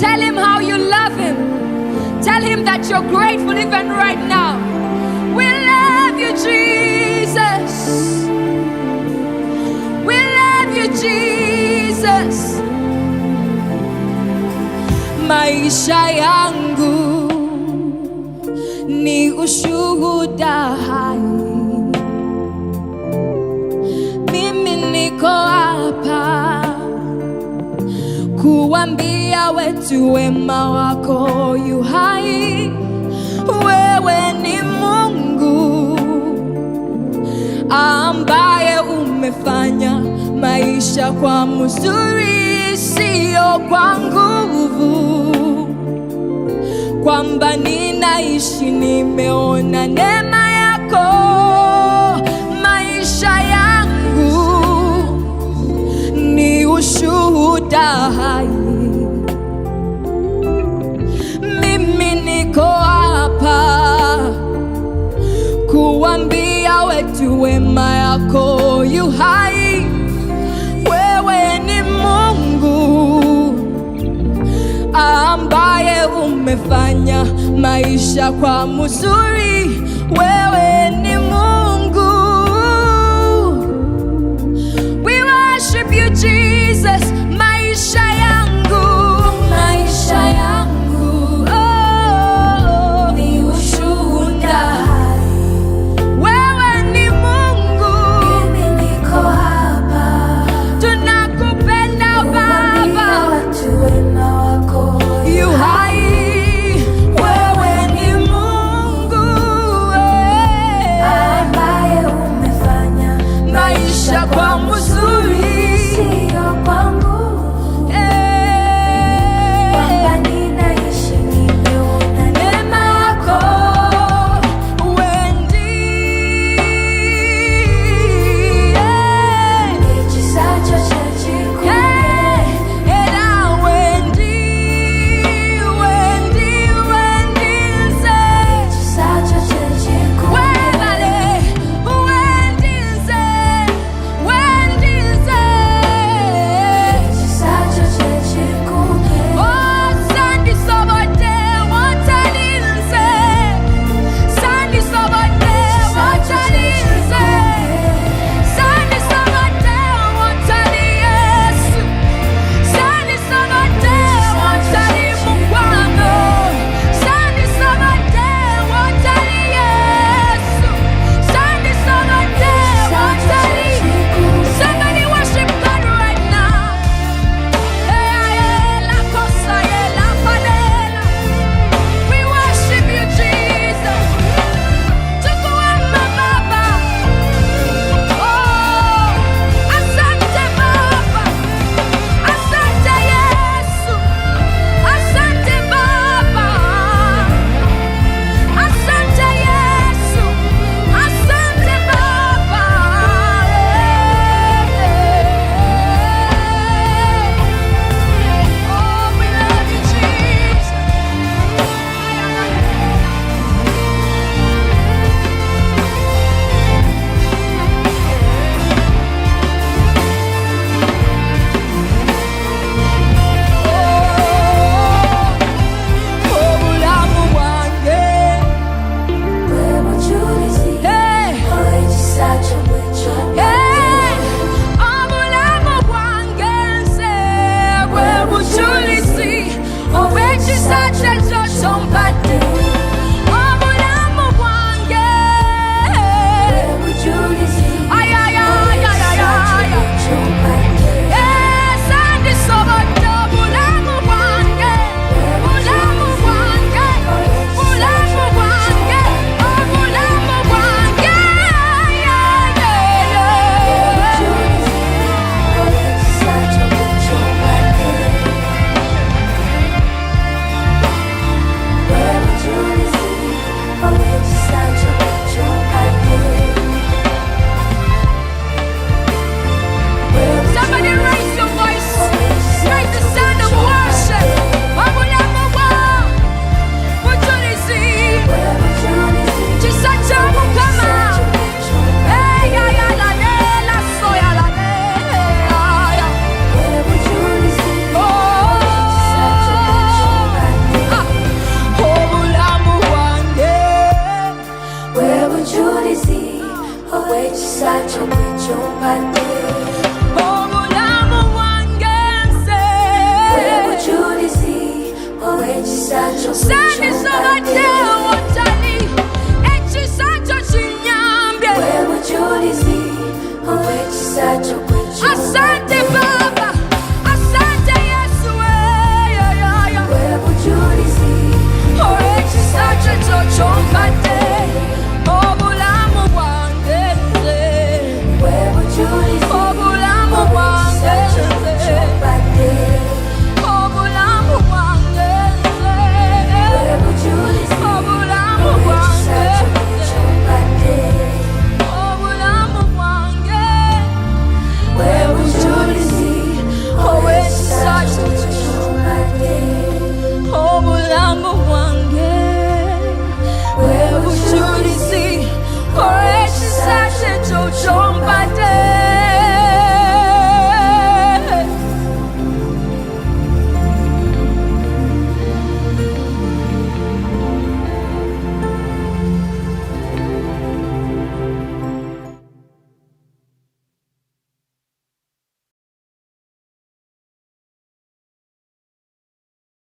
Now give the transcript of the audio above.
Tell him how you love him. Tell him that you're grateful even right now. We love you, Jesus. We love you, Jesus. Maisha yangu ni ushuhuda hai. Mimi niko hapa kuambia wetu wema wako yu hai. Wewe ni Mungu ambaye umefanya maisha kwa mzuri, sio kwa nguvu. Kwamba ninaishi nimeona neema yako. Maisha yangu ni ushuhuda hai. Mimi niko hapa kuambia wetu wema yako yu hai. Wewe ni Mungu ambaye umefanya maisha kwa mzuri. Wewe ni Mungu. We worship you, Jesus. Maisha yangu, maisha yangu, oh, ni ushuhuda hai. Wewe ni Mungu. Mimi niko hapa. Tunakupenda Baba. Watu wema wako yu hai. Wewe ni Mungu. Send me so much